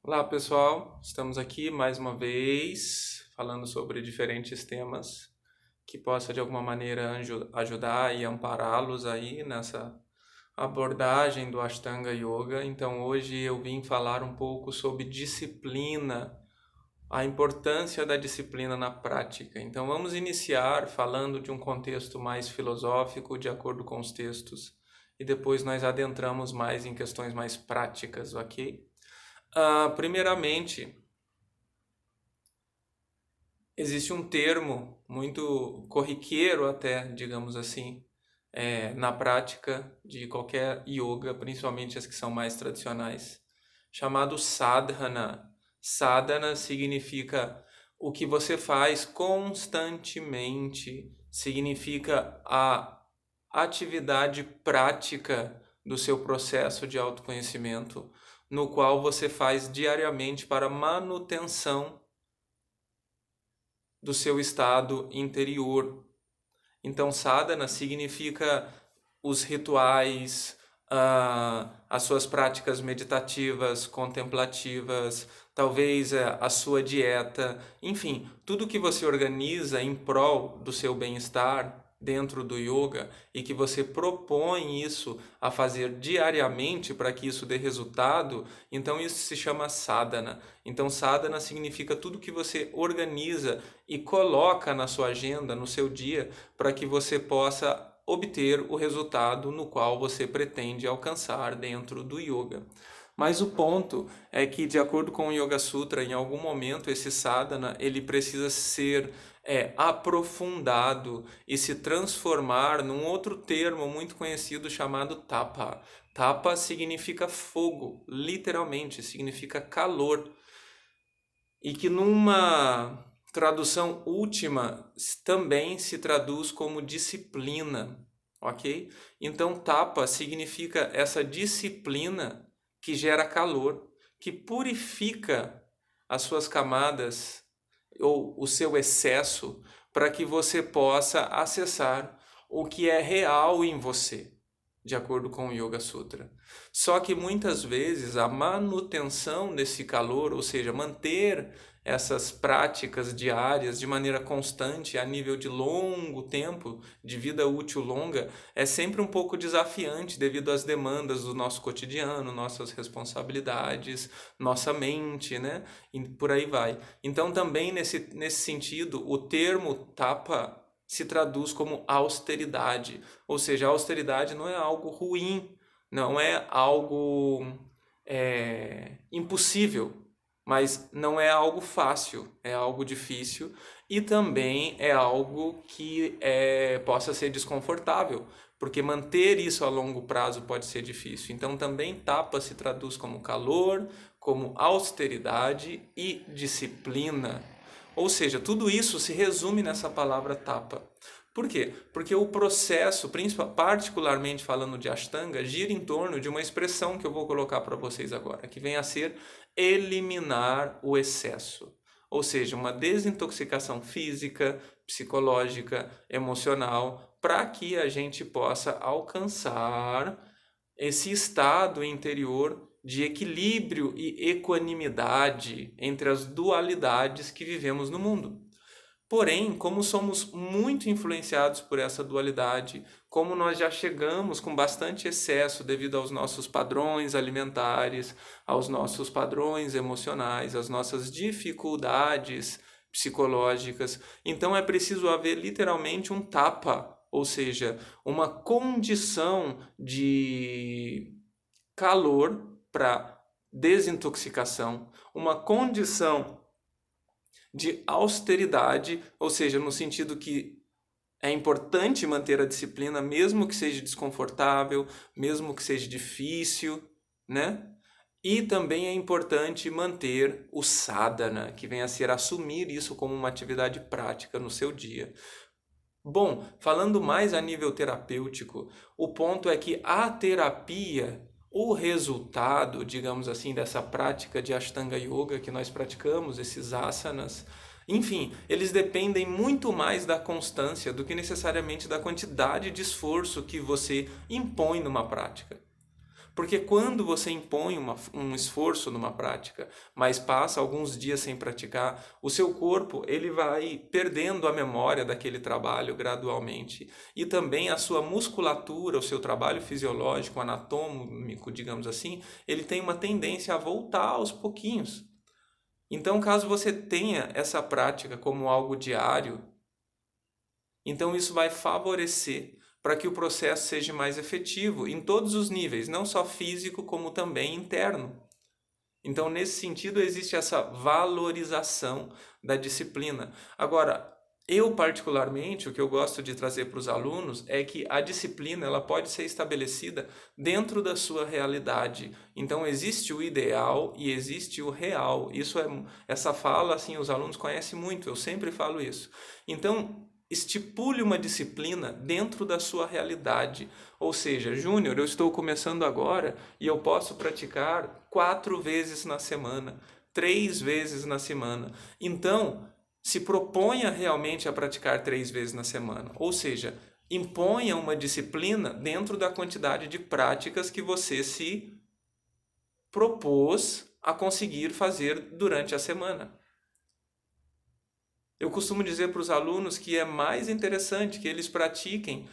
Olá pessoal, estamos aqui mais uma vez falando sobre diferentes temas que possa de alguma maneira ajudar e ampará-los aí nessa abordagem do Ashtanga Yoga. Então hoje eu vim falar um pouco sobre disciplina, a importância da disciplina na prática. Então vamos iniciar falando de um contexto mais filosófico, de acordo com os textos, e depois nós adentramos mais em questões mais práticas, ok? Primeiramente, existe um termo muito corriqueiro até, digamos assim, na prática de qualquer yoga, principalmente as que são mais tradicionais, chamado sadhana. Sadhana significa o que você faz constantemente, significa a atividade prática do seu processo de autoconhecimento, no qual você faz diariamente para manutenção do seu estado interior. Então, sadhana significa os rituais, as suas práticas meditativas, contemplativas, talvez a sua dieta, enfim, tudo que você organiza em prol do seu bem-estar dentro do yoga e que você propõe isso a fazer diariamente para que isso dê resultado, então isso se chama sadhana. Então sadhana significa tudo que você organiza e coloca na sua agenda, no seu dia, para que você possa obter o resultado no qual você pretende alcançar dentro do yoga. Mas o ponto é que, de acordo com o Yoga Sutra, em algum momento esse sadhana ele precisa ser aprofundado e se transformar num outro termo muito conhecido chamado tapa. Tapa significa fogo, literalmente, significa calor. E que numa tradução última também se traduz como disciplina, ok? Então, tapa significa essa disciplina que gera calor, que purifica as suas camadas ou o seu excesso para que você possa acessar o que é real em você, de acordo com o Yoga Sutra. Só que muitas vezes a manutenção desse calor, ou seja, manter essas práticas diárias de maneira constante, a nível de longo tempo, de vida útil longa, é sempre um pouco desafiante devido às demandas do nosso cotidiano, nossas responsabilidades, nossa mente, né? E por aí vai. Então, também nesse sentido, o termo tapa se traduz como austeridade, ou seja, a austeridade não é algo ruim, não é algo impossível, mas não é algo fácil, é algo difícil e também é algo que possa ser desconfortável, porque manter isso a longo prazo pode ser difícil. Então também tapa se traduz como calor, como austeridade e disciplina. Ou seja, tudo isso se resume nessa palavra tapa. Por quê? Porque o processo, particularmente falando de Ashtanga, gira em torno de uma expressão que eu vou colocar para vocês agora, que vem a ser eliminar o excesso. Ou seja, uma desintoxicação física, psicológica, emocional, para que a gente possa alcançar esse estado interior de equilíbrio e equanimidade entre as dualidades que vivemos no mundo. Porém, como somos muito influenciados por essa dualidade, como nós já chegamos com bastante excesso devido aos nossos padrões alimentares, aos nossos padrões emocionais, às nossas dificuldades psicológicas, então é preciso haver literalmente um tapa, ou seja, uma condição de calor para desintoxicação, uma condição de austeridade, ou seja, no sentido que é importante manter a disciplina, mesmo que seja desconfortável, mesmo que seja difícil, né? E também é importante manter o sadhana, que vem a ser assumir isso como uma atividade prática no seu dia. Bom, falando mais a nível terapêutico, o ponto é que a terapia, o resultado, digamos assim, dessa prática de Ashtanga Yoga que nós praticamos, esses asanas, enfim, eles dependem muito mais da constância do que necessariamente da quantidade de esforço que você impõe numa prática. Porque quando você impõe um esforço numa prática, mas passa alguns dias sem praticar, o seu corpo ele vai perdendo a memória daquele trabalho gradualmente. E também a sua musculatura, o seu trabalho fisiológico, anatômico, digamos assim, ele tem uma tendência a voltar aos pouquinhos. Então, caso você tenha essa prática como algo diário, então isso vai favorecer para que o processo seja mais efetivo em todos os níveis, não só físico, como também interno. Então, nesse sentido, existe essa valorização da disciplina. Agora, eu particularmente, o que eu gosto de trazer para os alunos é que a disciplina ela pode ser estabelecida dentro da sua realidade. Então, existe o ideal e existe o real. Essa fala, assim, os alunos conhecem muito, eu sempre falo isso. Então, estipule uma disciplina dentro da sua realidade. Ou seja, Júnior, eu estou começando agora e eu posso praticar 4 vezes na semana, 3 vezes na semana. Então, se proponha realmente a praticar 3 vezes na semana. Ou seja, imponha uma disciplina dentro da quantidade de práticas que você se propôs a conseguir fazer durante a semana. Eu costumo dizer para os alunos que é mais interessante que eles pratiquem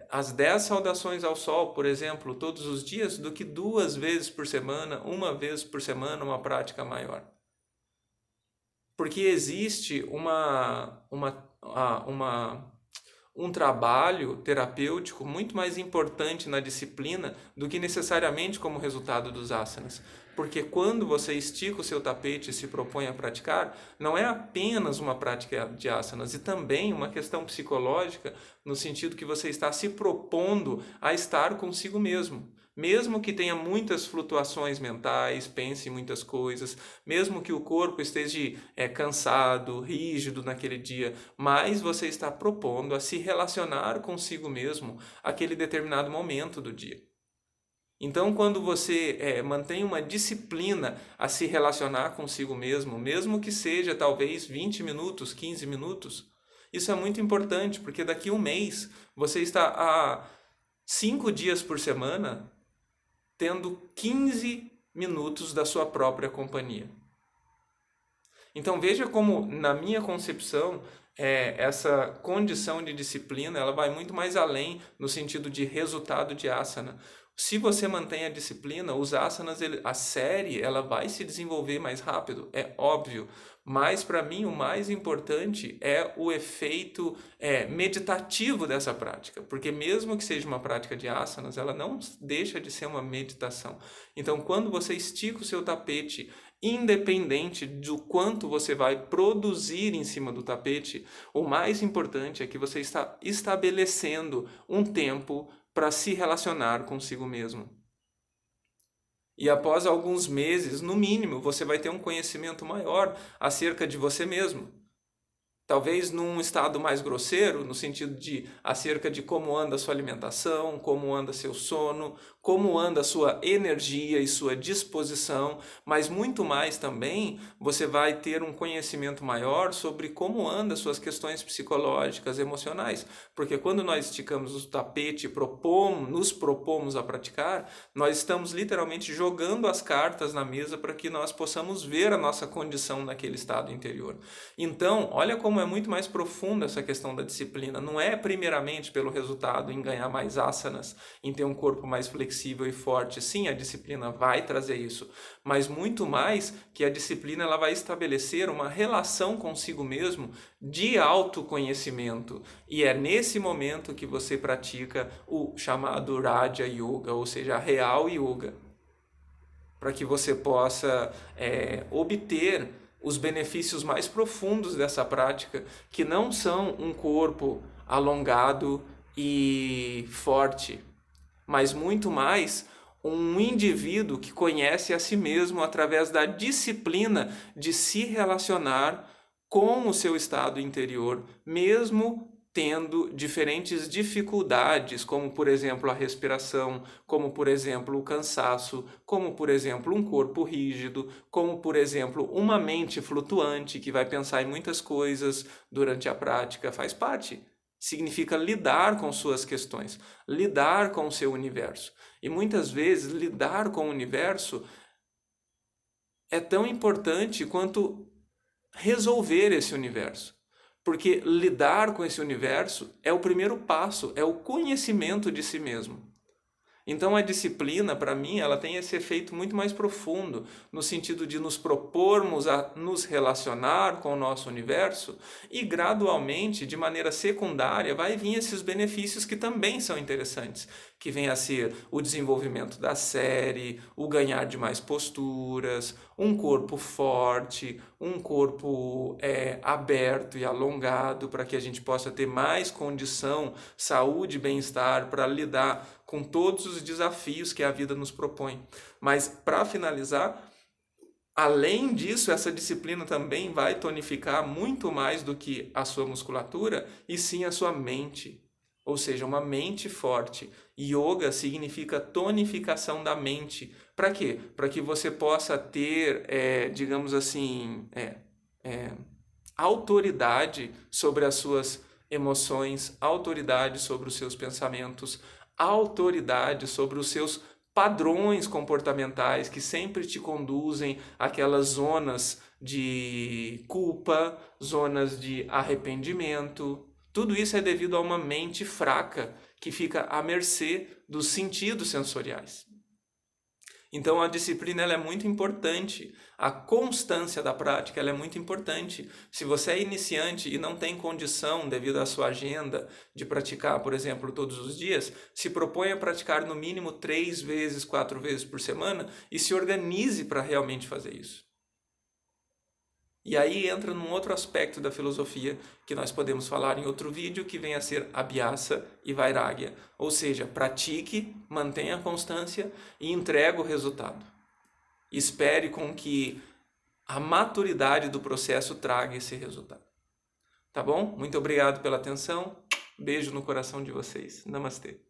as 10 saudações ao sol, por exemplo, todos os dias, do que 2 vezes por semana, 1 vez por semana, uma prática maior. Porque existe um trabalho terapêutico muito mais importante na disciplina do que necessariamente como resultado dos asanas. Porque quando você estica o seu tapete e se propõe a praticar, não é apenas uma prática de asanas, e também uma questão psicológica, no sentido que você está se propondo a estar consigo mesmo. Mesmo que tenha muitas flutuações mentais, pense em muitas coisas, mesmo que o corpo esteja cansado, rígido naquele dia, mas você está propondo a se relacionar consigo mesmo aquele determinado momento do dia. Então, quando você mantém uma disciplina a se relacionar consigo mesmo, mesmo que seja talvez 20 minutos, 15 minutos, isso é muito importante, porque daqui a um mês você está a 5 dias por semana tendo 15 minutos da sua própria companhia. Então veja como, na minha concepção, essa condição de disciplina ela vai muito mais além no sentido de resultado de asana. Se você mantém a disciplina, os asanas, a série, ela vai se desenvolver mais rápido, é óbvio. Mas para mim o mais importante é o efeito meditativo dessa prática, porque mesmo que seja uma prática de asanas, ela não deixa de ser uma meditação. Então quando você estica o seu tapete, independente do quanto você vai produzir em cima do tapete, o mais importante é que você está estabelecendo um tempo para se relacionar consigo mesmo. E após alguns meses, no mínimo, você vai ter um conhecimento maior acerca de você mesmo. Talvez num estado mais grosseiro, no sentido de acerca de como anda a sua alimentação, como anda seu sono, como anda a sua energia e sua disposição, mas muito mais também você vai ter um conhecimento maior sobre como anda as suas questões psicológicas, emocionais. Porque quando nós esticamos o tapete e nos propomos a praticar, nós estamos literalmente jogando as cartas na mesa para que nós possamos ver a nossa condição naquele estado interior. Então, olha como é muito mais profunda essa questão da disciplina. Não é primeiramente pelo resultado em ganhar mais asanas, em ter um corpo mais flexível e forte. Sim, a disciplina vai trazer isso, mas muito mais que a disciplina ela vai estabelecer uma relação consigo mesmo de autoconhecimento. E é nesse momento que você pratica o chamado Raja Yoga, ou seja, a real yoga, para que você possa obter os benefícios mais profundos dessa prática, que não são um corpo alongado e forte, mas muito mais um indivíduo que conhece a si mesmo através da disciplina de se relacionar com o seu estado interior, mesmo tendo diferentes dificuldades, como por exemplo a respiração, como por exemplo o cansaço, como por exemplo um corpo rígido, como por exemplo uma mente flutuante que vai pensar em muitas coisas durante a prática, faz parte. significa lidar com suas questões, lidar com o seu universo. E muitas vezes lidar com o universo é tão importante quanto resolver esse universo. Porque lidar com esse universo é o primeiro passo, é o conhecimento de si mesmo. Então a disciplina, para mim, ela tem esse efeito muito mais profundo, no sentido de nos propormos a nos relacionar com o nosso universo e gradualmente, de maneira secundária, vai vir esses benefícios que também são interessantes, que vem a ser o desenvolvimento da série, o ganhar de mais posturas, um corpo forte, um corpo aberto e alongado para que a gente possa ter mais condição, saúde e bem-estar para lidar com todos os desafios que a vida nos propõe. Mas, para finalizar, além disso, essa disciplina também vai tonificar muito mais do que a sua musculatura, e sim a sua mente. Ou seja, uma mente forte. Yoga significa tonificação da mente. Para quê? Para que você possa ter, digamos assim, autoridade sobre as suas emoções, autoridade sobre os seus pensamentos, autoridade sobre os seus padrões comportamentais que sempre te conduzem àquelas zonas de culpa, zonas de arrependimento. Tudo isso é devido a uma mente fraca que fica à mercê dos sentidos sensoriais. Então a disciplina ela é muito importante, a constância da prática ela é muito importante. Se você é iniciante e não tem condição, devido à sua agenda, de praticar, por exemplo, todos os dias, se propõe a praticar no mínimo 3 vezes, 4 vezes por semana e se organize para realmente fazer isso. E aí entra num outro aspecto da filosofia que nós podemos falar em outro vídeo, que vem a ser Abhyasa e Vairagya. Ou seja, pratique, mantenha a constância e entregue o resultado. Espere com que a maturidade do processo traga esse resultado. Tá bom? Muito obrigado pela atenção. Beijo no coração de vocês. Namastê.